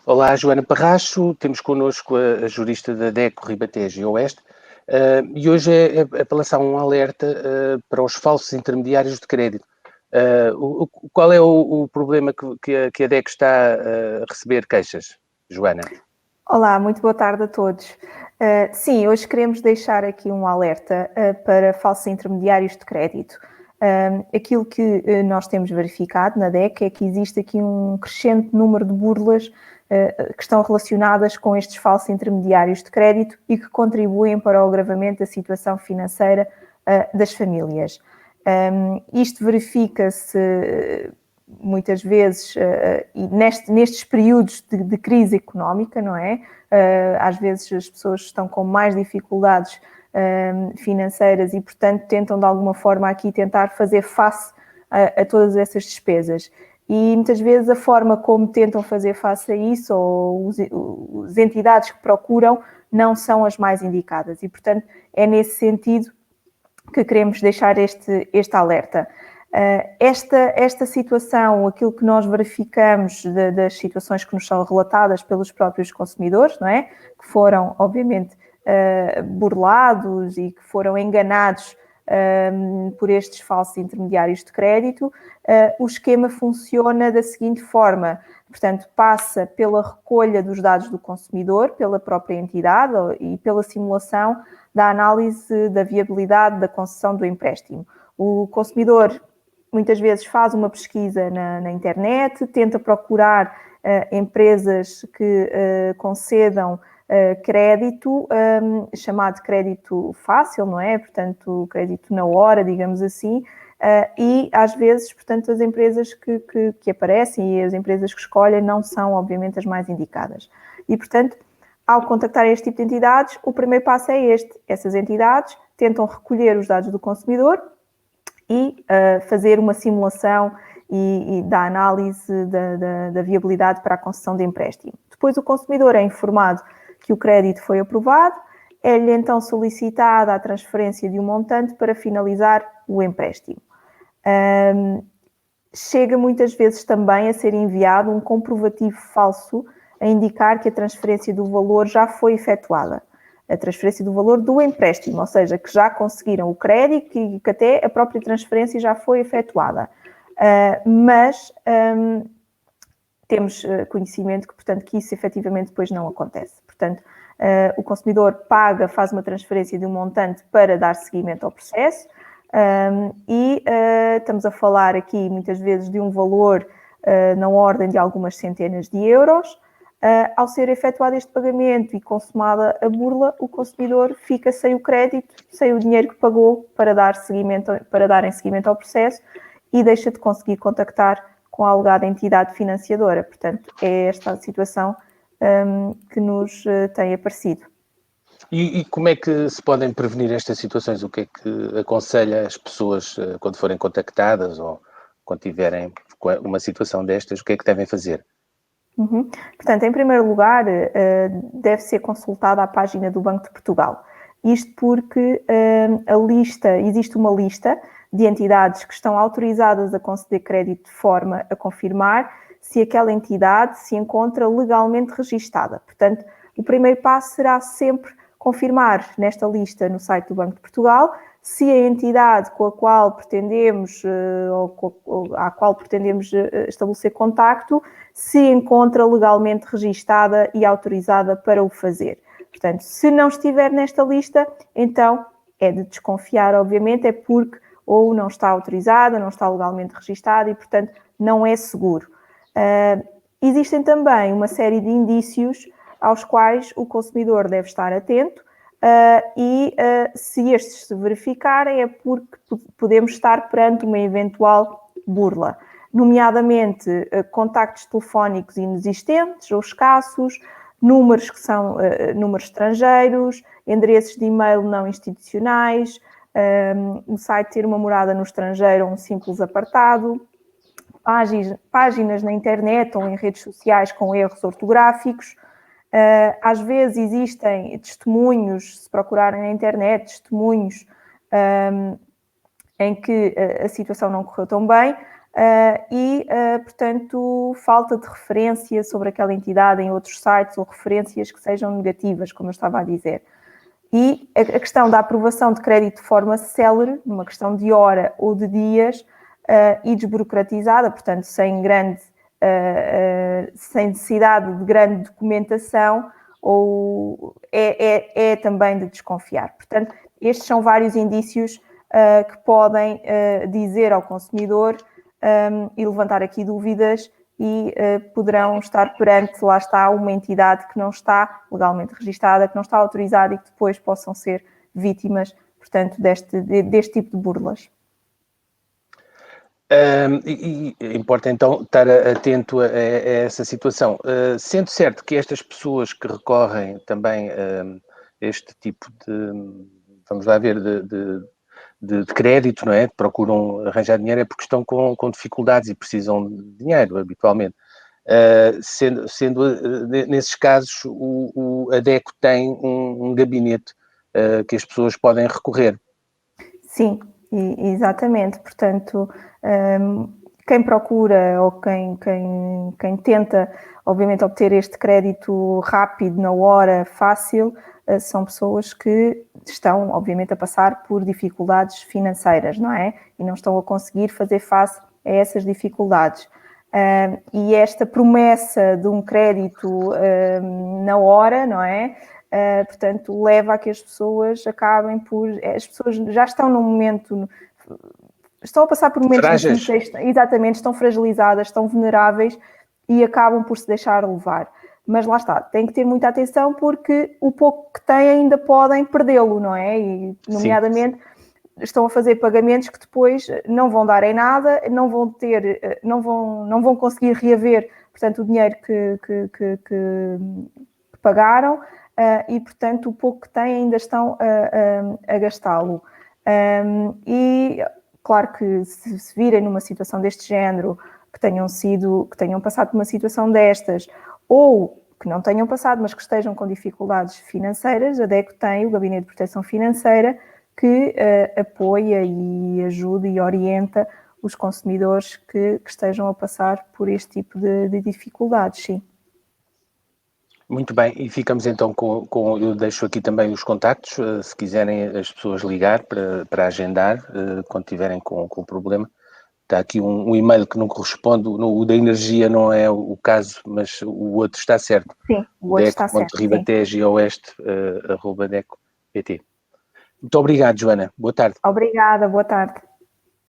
Olá, Joana Parracho, temos connosco a jurista da DECO Ribatejo e Oeste, e hoje é para lançar um alerta para os falsos intermediários de crédito. Qual é o problema que a DECO está a receber queixas, Joana? Olá, muito boa tarde a todos. Sim, hoje queremos deixar aqui um alerta para falsos intermediários de crédito. Aquilo que nós temos verificado na DEC é que existe aqui um crescente número de burlas que estão relacionadas com estes falsos intermediários de crédito e que contribuem para o agravamento da situação financeira das famílias. Isto verifica-se muitas vezes, e nestes períodos de crise económica, não é? Às vezes as pessoas estão com mais dificuldades financeiras e, portanto, tentam de alguma forma aqui tentar fazer face a todas essas despesas. E muitas vezes a forma como tentam fazer face a isso, ou as entidades que procuram, não são as mais indicadas. E, portanto, é nesse sentido que queremos deixar este alerta. Esta situação, aquilo que nós verificamos das situações que nos são relatadas pelos próprios consumidores, não é? Que foram, obviamente, burlados e que foram enganados por estes falsos intermediários de crédito, o esquema funciona da seguinte forma. Portanto, passa pela recolha dos dados do consumidor, pela própria entidade e pela simulação da análise da viabilidade da concessão do empréstimo. O consumidor muitas vezes faz uma pesquisa na internet, tenta procurar empresas que concedam crédito, chamado crédito fácil, não é? Portanto, crédito na hora, digamos assim, e às vezes, portanto, as empresas que aparecem e as empresas que escolhem não são, obviamente, as mais indicadas. E, portanto, ao contactar este tipo de entidades, o primeiro passo é este. Essas entidades tentam recolher os dados do consumidor e fazer uma simulação e da análise da viabilidade para a concessão de empréstimo. Depois o consumidor é informado que o crédito foi aprovado, é-lhe então solicitada a transferência de um montante para finalizar o empréstimo. Chega muitas vezes também a ser enviado um comprovativo falso a indicar que a transferência do valor já foi efetuada. A transferência do valor do empréstimo, ou seja, que já conseguiram o crédito e que até a própria transferência já foi efetuada. Mas temos conhecimento que, portanto, que isso efetivamente depois não acontece. Portanto, o consumidor paga, faz uma transferência de um montante para dar seguimento ao processo e estamos a falar aqui muitas vezes de um valor na ordem de algumas centenas de euros. Ao ser efetuado este pagamento e consumada a burla, o consumidor fica sem o crédito, sem o dinheiro que pagou para darem seguimento ao processo e deixa de conseguir contactar com a alegada entidade financiadora. Portanto, é esta a situação que nos tem aparecido. E como é que se podem prevenir estas situações? O que é que aconselha as pessoas quando forem contactadas ou quando tiverem uma situação destas, o que é que devem fazer? Portanto, em primeiro lugar, deve ser consultada a página do Banco de Portugal. Isto porque existe uma lista de entidades que estão autorizadas a conceder crédito de forma a confirmar se aquela entidade se encontra legalmente registada. Portanto, o primeiro passo será sempre confirmar nesta lista no site do Banco de Portugal se a entidade com a qual pretendemos à qual pretendemos estabelecer contacto se encontra legalmente registada e autorizada para o fazer. Portanto, se não estiver nesta lista, então é de desconfiar, obviamente, é porque ou não está autorizada, não está legalmente registada e, portanto, não é seguro. Existem também uma série de indícios aos quais o consumidor deve estar atento se estes se verificarem é porque podemos estar perante uma eventual burla, nomeadamente contactos telefónicos inexistentes ou escassos, números que são números estrangeiros, endereços de e-mail não institucionais, o site ter uma morada no estrangeiro ou um simples apartado, páginas na internet ou em redes sociais com erros ortográficos. Às vezes existem testemunhos, se procurarem na internet, testemunhos em que a situação não correu tão bem, portanto, falta de referência sobre aquela entidade em outros sites ou referências que sejam negativas, como eu estava a dizer. E a questão da aprovação de crédito de forma célere, numa questão de hora ou de dias, e desburocratizada, portanto, sem necessidade de grande documentação, é também de desconfiar. Portanto, estes são vários indícios que podem dizer ao consumidor e levantar aqui dúvidas e poderão estar perante, lá está, uma entidade que não está legalmente registada, que não está autorizada e que depois possam ser vítimas, portanto, deste tipo de burlas. Importa então estar atento a essa situação. Sendo certo que estas pessoas que recorrem também a este tipo de, vamos lá ver, de crédito, não é? Procuram arranjar dinheiro é porque estão com dificuldades e precisam de dinheiro, habitualmente. Nesses casos, a DECO tem um gabinete que as pessoas podem recorrer. Sim, exatamente. Portanto, quem procura ou quem tenta, obviamente, obter este crédito rápido, na hora, fácil, são pessoas que estão, obviamente, a passar por dificuldades financeiras, não é? E não estão a conseguir fazer face a essas dificuldades. E esta promessa de um crédito na hora, não é? Portanto, leva a que as pessoas acabem por... As pessoas já estão num momento... Estão a passar por momentos difíceis, exatamente, estão fragilizadas, estão vulneráveis e acabam por se deixar levar. Mas lá está, tem que ter muita atenção porque o pouco que têm ainda podem perdê-lo, não é? E, nomeadamente, estão a fazer pagamentos que depois não vão dar em nada, não vão conseguir reaver, portanto, o dinheiro que pagaram e, portanto, o pouco que têm ainda estão a gastá-lo. E claro que se virem numa situação deste género, que tenham passado por uma situação destas, ou que não tenham passado, mas que estejam com dificuldades financeiras, a DECO tem o Gabinete de Proteção Financeira que apoia e ajuda e orienta os consumidores que estejam a passar por este tipo de dificuldades, sim. Muito bem, e ficamos então eu deixo aqui também os contactos, se quiserem as pessoas ligar para agendar, quando tiverem com o problema. Está aqui um e-mail que não corresponde, o da energia não é o caso, mas o outro está certo. Sim, o outro está certo. deco.ribatejoeste@deco.pt. Muito obrigado, Joana. Boa tarde. Obrigada, boa tarde.